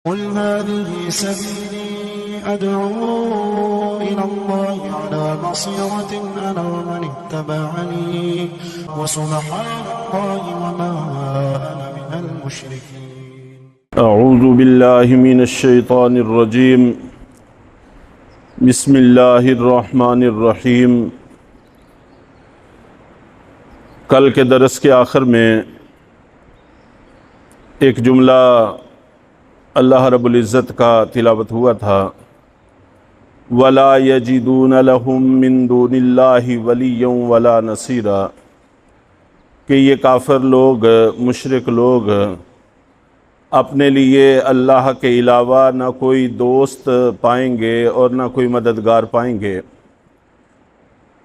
قل هذه سبيلي أدعو إلى الله على بصيرة أنا ومن اتبعني وسبحان الله وما أنا من المشركين. أعوذ بالله من الشيطان الرجيم. بسم الله الرحمن الرحیم. کل کے درس کے آخر میں ایک جملہ اللہ رب العزت کا تلاوت ہوا تھا، وَلَا يَجِدُونَ لَهُم مِّن دُونِ اللَّهِ وَلِيًّا وَلَا نَصِيرًا، کہ یہ کافر لوگ، مشرک لوگ اپنے لیے اللہ کے علاوہ نہ کوئی دوست پائیں گے اور نہ کوئی مددگار پائیں گے۔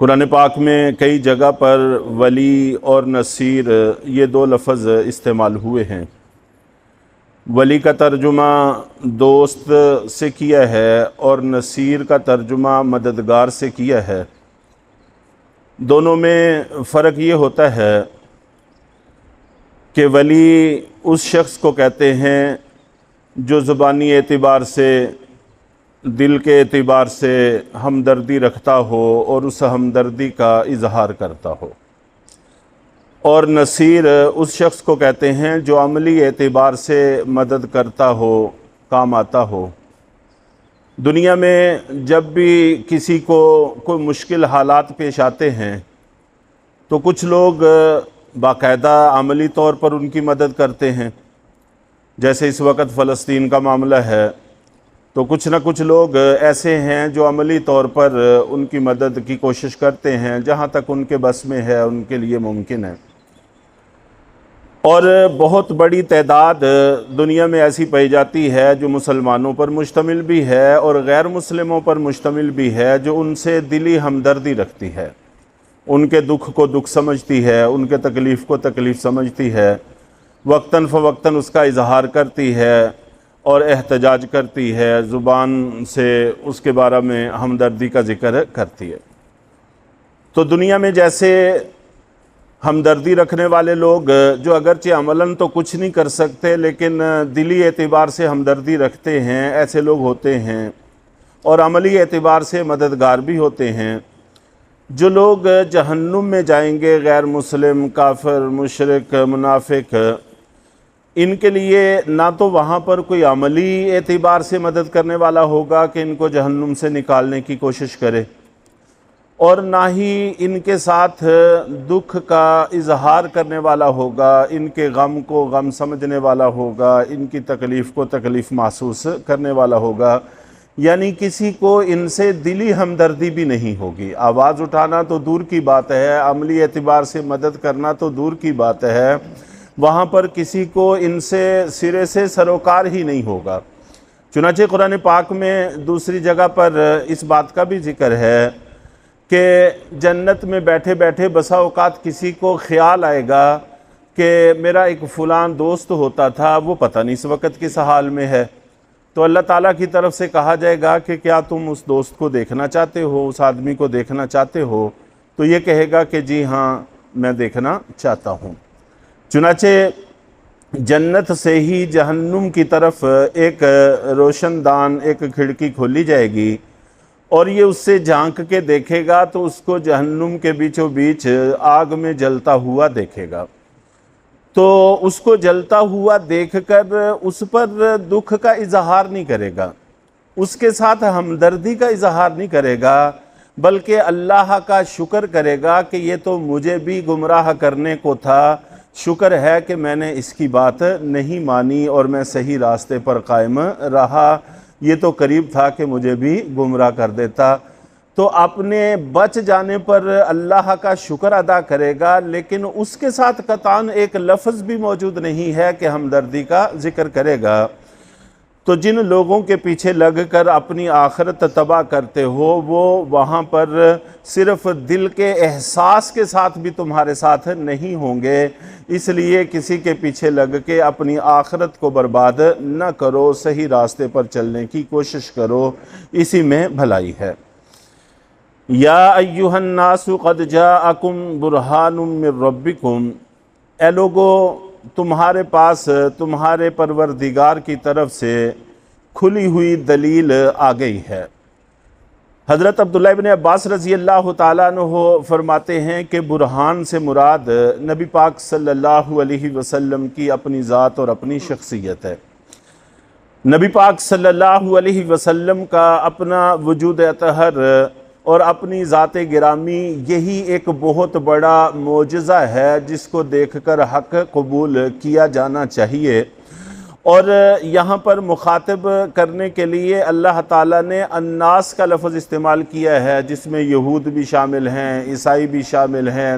قرآن پاک میں کئی جگہ پر ولی اور نصیر یہ دو لفظ استعمال ہوئے ہیں۔ ولی کا ترجمہ دوست سے کیا ہے اور نصیر کا ترجمہ مددگار سے کیا ہے۔ دونوں میں فرق یہ ہوتا ہے کہ ولی اس شخص کو کہتے ہیں جو زبانی اعتبار سے، دل کے اعتبار سے ہمدردی رکھتا ہو اور اس ہمدردی کا اظہار کرتا ہو، اور نصیر اس شخص کو کہتے ہیں جو عملی اعتبار سے مدد کرتا ہو، کام آتا ہو۔ دنیا میں جب بھی کسی کو کوئی مشکل حالات پیش آتے ہیں تو کچھ لوگ باقاعدہ عملی طور پر ان کی مدد کرتے ہیں، جیسے اس وقت فلسطین کا معاملہ ہے، تو کچھ نہ کچھ لوگ ایسے ہیں جو عملی طور پر ان کی مدد کی کوشش کرتے ہیں جہاں تک ان کے بس میں ہے، ان کے لیے ممکن ہے۔ اور بہت بڑی تعداد دنیا میں ایسی پائی جاتی ہے جو مسلمانوں پر مشتمل بھی ہے اور غیر مسلموں پر مشتمل بھی ہے، جو ان سے دلی ہمدردی رکھتی ہے، ان کے دکھ کو دکھ سمجھتی ہے، ان کے تکلیف کو تکلیف سمجھتی ہے، وقتاً فوقتاً اس کا اظہار کرتی ہے اور احتجاج کرتی ہے، زبان سے اس کے بارے میں ہمدردی کا ذکر کرتی ہے۔ تو دنیا میں جیسے ہمدردی رکھنے والے لوگ جو اگرچہ عملاً تو کچھ نہیں کر سکتے لیکن دلی اعتبار سے ہمدردی رکھتے ہیں، ایسے لوگ ہوتے ہیں، اور عملی اعتبار سے مددگار بھی ہوتے ہیں۔ جو لوگ جہنم میں جائیں گے، غیر مسلم، کافر، مشرک، منافق، ان کے لیے نہ تو وہاں پر کوئی عملی اعتبار سے مدد کرنے والا ہوگا کہ ان کو جہنم سے نکالنے کی کوشش کرے، اور نہ ہی ان کے ساتھ دکھ کا اظہار کرنے والا ہوگا، ان کے غم کو غم سمجھنے والا ہوگا، ان کی تکلیف کو تکلیف محسوس کرنے والا ہوگا، یعنی کسی کو ان سے دلی ہمدردی بھی نہیں ہوگی۔ آواز اٹھانا تو دور کی بات ہے، عملی اعتبار سے مدد کرنا تو دور کی بات ہے، وہاں پر کسی کو ان سے سرے سے سروکار ہی نہیں ہوگا۔ چنانچہ قرآن پاک میں دوسری جگہ پر اس بات کا بھی ذکر ہے کہ جنت میں بیٹھے بیٹھے بسا اوقات کسی کو خیال آئے گا کہ میرا ایک فلان دوست ہوتا تھا، وہ پتہ نہیں اس وقت کس حال میں ہے، تو اللہ تعالیٰ کی طرف سے کہا جائے گا کہ کیا تم اس دوست کو دیکھنا چاہتے ہو، اس آدمی کو دیکھنا چاہتے ہو؟ تو یہ کہے گا کہ جی ہاں میں دیکھنا چاہتا ہوں۔ چنانچہ جنت سے ہی جہنم کی طرف ایک روشن دان، ایک کھڑکی کھولی جائے گی، اور یہ اس سے جھانک کے دیکھے گا تو اس کو جہنم کے بیچوں بیچ آگ میں جلتا ہوا دیکھے گا۔ تو اس کو جلتا ہوا دیکھ کر اس پر دکھ کا اظہار نہیں کرے گا، اس کے ساتھ ہمدردی کا اظہار نہیں کرے گا، بلکہ اللہ کا شکر کرے گا کہ یہ تو مجھے بھی گمراہ کرنے کو تھا، شکر ہے کہ میں نے اس کی بات نہیں مانی اور میں صحیح راستے پر قائم رہا، یہ تو قریب تھا کہ مجھے بھی گمراہ کر دیتا۔ تو اپنے بچ جانے پر اللہ کا شکر ادا کرے گا، لیکن اس کے ساتھ قطعاً ایک لفظ بھی موجود نہیں ہے کہ ہمدردی کا ذکر کرے گا۔ تو جن لوگوں کے پیچھے لگ کر اپنی آخرت تباہ کرتے ہو، وہ وہاں پر صرف دل کے احساس کے ساتھ بھی تمہارے ساتھ نہیں ہوں گے، اس لیے کسی کے پیچھے لگ کے اپنی آخرت کو برباد نہ کرو، صحیح راستے پر چلنے کی کوشش کرو، اسی میں بھلائی ہے۔ یا ایہا الناس قد جاءکم برہان من ربکم، اے لوگو تمہارے پاس تمہارے پروردگار کی طرف سے کھلی ہوئی دلیل آ گئی ہے۔ حضرت عبداللہ ابن عباس رضی اللہ تعالیٰ عنہ فرماتے ہیں کہ برہان سے مراد نبی پاک صلی اللہ علیہ وسلم کی اپنی ذات اور اپنی شخصیت ہے۔ نبی پاک صلی اللہ علیہ وسلم کا اپنا وجود اطہر اور اپنی ذات گرامی یہی ایک بہت بڑا معجزہ ہے جس کو دیکھ کر حق قبول کیا جانا چاہیے۔ اور یہاں پر مخاطب کرنے کے لیے اللہ تعالیٰ نے الناس کا لفظ استعمال کیا ہے، جس میں یہود بھی شامل ہیں، عیسائی بھی شامل ہیں،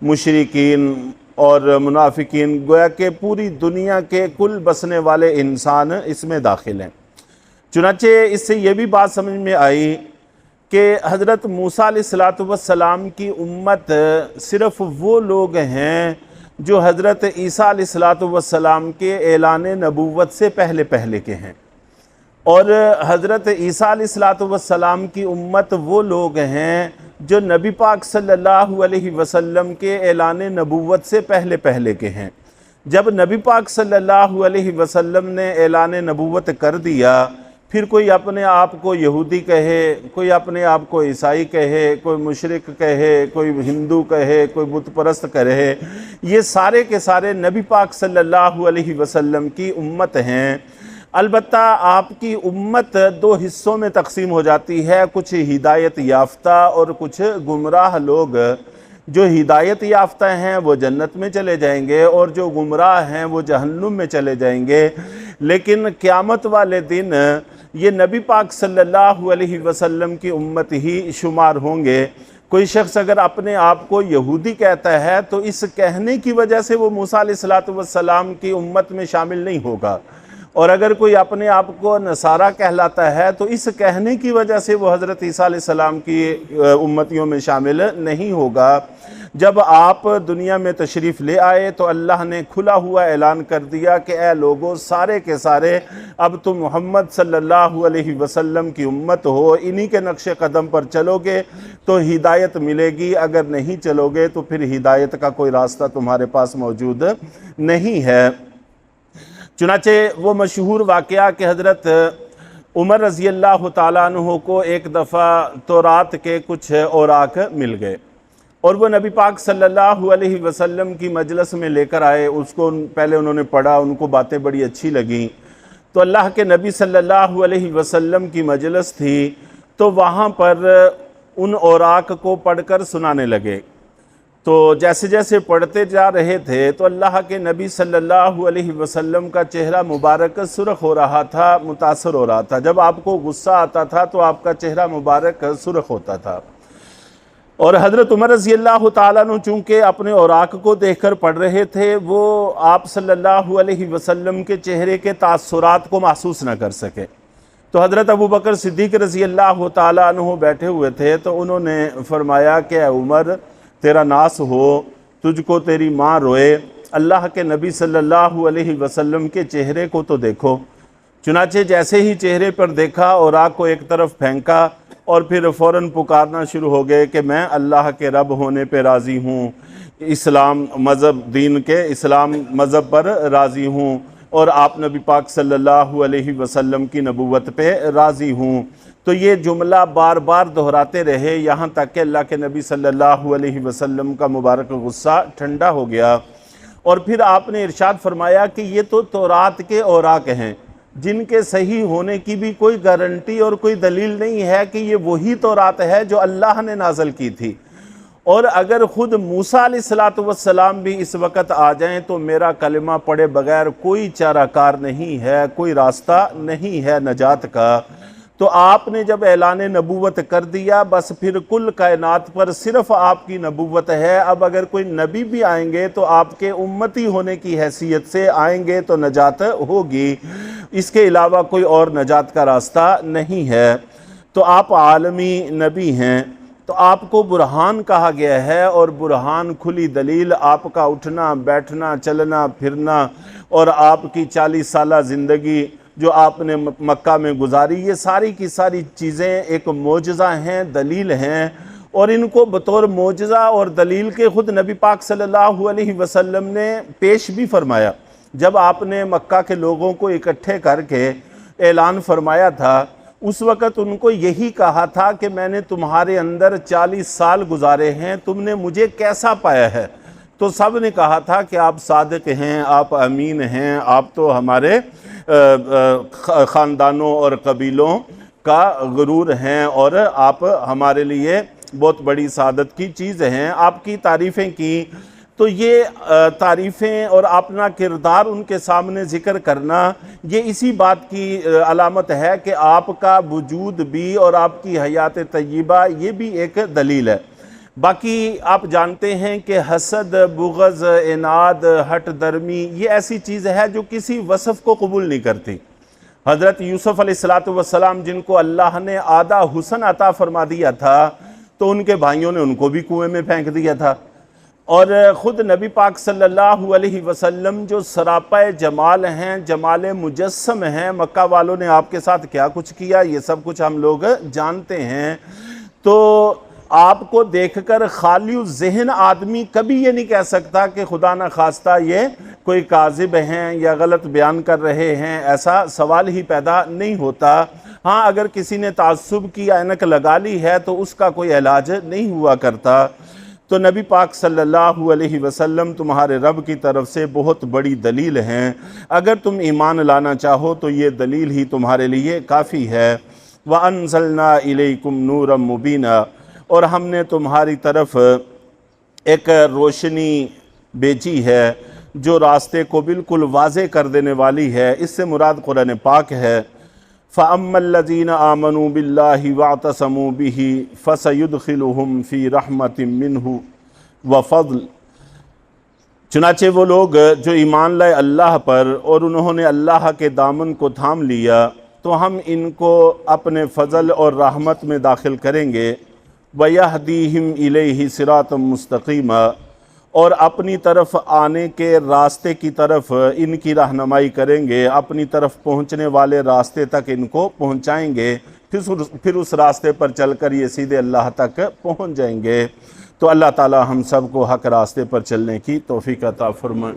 مشرکین اور منافقین، گویا کہ پوری دنیا کے کل بسنے والے انسان اس میں داخل ہیں۔ چنانچہ اس سے یہ بھی بات سمجھ میں آئی کہ حضرت موسیٰ علیہ السلام کی امت صرف وہ لوگ ہیں جو حضرت عیسیٰ علیہ السلام کے اعلان نبوت سے پہلے کے ہیں، اور حضرت عیسیٰ علیہ السلام کی امت وہ لوگ ہیں جو نبی پاک صلی اللہ علیہ وسلم کے اعلان نبوت سے پہلے کے ہیں۔ جب نبی پاک صلی اللہ علیہ وسلم نے اعلان نبوت کر دیا، پھر کوئی اپنے آپ کو یہودی کہے، کوئی اپنے آپ کو عیسائی کہے، کوئی مشرک کہے، کوئی ہندو کہے، کوئی بت پرست کہے، یہ سارے کے سارے نبی پاک صلی اللہ علیہ وسلم کی امت ہیں۔ البتہ آپ کی امت دو حصوں میں تقسیم ہو جاتی ہے، کچھ ہدایت یافتہ اور کچھ گمراہ لوگ۔ جو ہدایت یافتہ ہیں وہ جنت میں چلے جائیں گے اور جو گمراہ ہیں وہ جہنم میں چلے جائیں گے۔ لیکن قیامت والے دن یہ نبی پاک صلی اللہ علیہ وسلم کی امت ہی شمار ہوں گے۔ کوئی شخص اگر اپنے آپ کو یہودی کہتا ہے تو اس کہنے کی وجہ سے وہ موسیٰ علیہ السلام کی امت میں شامل نہیں ہوگا، اور اگر کوئی اپنے آپ کو نصارہ کہلاتا ہے تو اس کہنے کی وجہ سے وہ حضرت عیسیٰ علیہ السلام کی امتیوں میں شامل نہیں ہوگا۔ جب آپ دنیا میں تشریف لے آئے تو اللہ نے کھلا ہوا اعلان کر دیا کہ اے لوگو، سارے کے سارے اب تم محمد صلی اللہ علیہ وسلم کی امت ہو، انہی کے نقش قدم پر چلو گے تو ہدایت ملے گی، اگر نہیں چلو گے تو پھر ہدایت کا کوئی راستہ تمہارے پاس موجود نہیں ہے۔ چنانچہ وہ مشہور واقعہ کہ حضرت عمر رضی اللہ تعالیٰ عنہ کو ایک دفعہ تورات کے کچھ اوراق مل گئے، اور وہ نبی پاک صلی اللہ علیہ وسلم کی مجلس میں لے کر آئے۔ اس کو پہلے انہوں نے پڑھا، ان کو باتیں بڑی اچھی لگیں، تو اللہ کے نبی صلی اللہ علیہ وسلم کی مجلس تھی تو وہاں پر ان اوراق کو پڑھ کر سنانے لگے۔ تو جیسے جیسے پڑھتے جا رہے تھے تو اللہ کے نبی صلی اللہ علیہ وسلم کا چہرہ مبارک سرخ ہو رہا تھا، متاثر ہو رہا تھا۔ جب آپ کو غصہ آتا تھا تو آپ کا چہرہ مبارک سرخ ہوتا تھا، اور حضرت عمر رضی اللہ تعالیٰ عنہ چونکہ اپنے اوراق کو دیکھ کر پڑھ رہے تھے، وہ آپ صلی اللہ علیہ وسلم کے چہرے کے تاثرات کو محسوس نہ کر سکے۔ تو حضرت ابوبکر صدیق رضی اللہ تعالیٰ عنہ بیٹھے ہوئے تھے، تو انہوں نے فرمایا کہ اے عمر، تیرا ناس ہو، تجھ کو تیری ماں روئے، اللہ کے نبی صلی اللہ علیہ وسلم کے چہرے کو تو دیکھو۔ چنانچہ جیسے ہی چہرے پر دیکھا، اوراق کو ایک طرف پھینکا اور پھر فوراً پکارنا شروع ہو گئے کہ میں اللہ کے رب ہونے پہ راضی ہوں، اسلام مذہب دین کے اسلام مذہب پر راضی ہوں، اور آپ نبی پاک صلی اللہ علیہ وسلم کی نبوت پہ راضی ہوں۔ تو یہ جملہ بار بار دہراتے رہے، یہاں تک کہ اللہ کے نبی صلی اللہ علیہ وسلم کا مبارک غصہ ٹھنڈا ہو گیا، اور پھر آپ نے ارشاد فرمایا کہ یہ تو تورات کے اوراق ہیں، جن کے صحیح ہونے کی بھی کوئی گارنٹی اور کوئی دلیل نہیں ہے کہ یہ وہی تورات ہے جو اللہ نے نازل کی تھی، اور اگر خود موسیٰ علیہ السلام بھی اس وقت آ جائیں تو میرا کلمہ پڑھے بغیر کوئی چارہ کار نہیں ہے، کوئی راستہ نہیں ہے نجات کا۔ تو آپ نے جب اعلان نبوت کر دیا، بس پھر کل کائنات پر صرف آپ کی نبوت ہے۔ اب اگر کوئی نبی بھی آئیں گے تو آپ کے امتی ہونے کی حیثیت سے آئیں گے تو نجات ہوگی، اس کے علاوہ کوئی اور نجات کا راستہ نہیں ہے۔ تو آپ عالمی نبی ہیں، تو آپ کو برہان کہا گیا ہے، اور برہان کھلی دلیل، آپ کا اٹھنا بیٹھنا چلنا پھرنا اور آپ کی 40 سالہ زندگی جو آپ نے مکہ میں گزاری، یہ ساری کی ساری چیزیں ایک معجزہ ہیں، دلیل ہیں، اور ان کو بطور معجزہ اور دلیل کے خود نبی پاک صلی اللہ علیہ وسلم نے پیش بھی فرمایا۔ جب آپ نے مکہ کے لوگوں کو اکٹھے کر کے اعلان فرمایا تھا، اس وقت ان کو یہی کہا تھا کہ میں نے تمہارے اندر 40 سال گزارے ہیں، تم نے مجھے کیسا پایا ہے؟ تو سب نے کہا تھا کہ آپ صادق ہیں، آپ امین ہیں، آپ تو ہمارے خاندانوں اور قبیلوں کا غرور ہیں اور آپ ہمارے لیے بہت بڑی سعادت کی چیز ہیں، آپ کی تعریفیں کی۔ تو یہ تعریفیں اور اپنا کردار ان کے سامنے ذکر کرنا، یہ اسی بات کی علامت ہے کہ آپ کا وجود بھی اور آپ کی حیات طیبہ یہ بھی ایک دلیل ہے۔ باقی آپ جانتے ہیں کہ حسد، بغض، عناد، ہٹ درمی یہ ایسی چیز ہے جو کسی وصف کو قبول نہیں کرتی۔ حضرت یوسف علیہ السلام جن کو اللہ نے آدھا حسن عطا فرما دیا تھا، تو ان کے بھائیوں نے ان کو بھی کنویں میں پھینک دیا تھا۔ اور خود نبی پاک صلی اللہ علیہ وسلم جو سراپا جمال ہیں، جمال مجسم ہیں، مکہ والوں نے آپ کے ساتھ کیا کچھ کیا یہ سب کچھ ہم لوگ جانتے ہیں۔ تو آپ کو دیکھ کر خالی ذہن آدمی کبھی یہ نہیں کہہ سکتا کہ خدا نہ خواستہ یہ کوئی کاذب ہیں یا غلط بیان کر رہے ہیں، ایسا سوال ہی پیدا نہیں ہوتا۔ ہاں اگر کسی نے تعصب کی اینک لگا لی ہے تو اس کا کوئی علاج نہیں ہوا کرتا۔ تو نبی پاک صلی اللہ علیہ وسلم تمہارے رب کی طرف سے بہت بڑی دلیل ہیں، اگر تم ایمان لانا چاہو تو یہ دلیل ہی تمہارے لیے کافی ہے۔ وَأَنزَلْنَا إِلَيْكُمْ نُورًا مُبِينًا، اور ہم نے تمہاری طرف ایک روشنی بھیجی ہے جو راستے کو بالکل واضح کر دینے والی ہے۔ اس سے مراد قرآن پاک ہے۔ فَأَمَّا الَّذِينَ آمَنُوا بِاللَّهِ وَاعْتَصَمُوا بِهِ فَسَيُدْخِلُهُمْ فِي رَحْمَةٍ مِّنْهُ وَفَضْلٍ، چنانچہ وہ لوگ جو ایمان لائے اللہ پر اور انہوں نے اللہ کے دامن کو تھام لیا تو ہم ان کو اپنے فضل اور رحمت میں داخل کریں گے۔ وَيَهْدِيهِمْ إِلَيْهِ صِرَاطًا مُسْتَقِيمًا، اور اپنی طرف آنے کے راستے کی طرف ان کی رہنمائی کریں گے، اپنی طرف پہنچنے والے راستے تک ان کو پہنچائیں گے، پھر اس راستے پر چل کر یہ سیدھے اللہ تک پہنچ جائیں گے۔ تو اللہ تعالی ہم سب کو حق راستے پر چلنے کی توفیق عطا فرمائے۔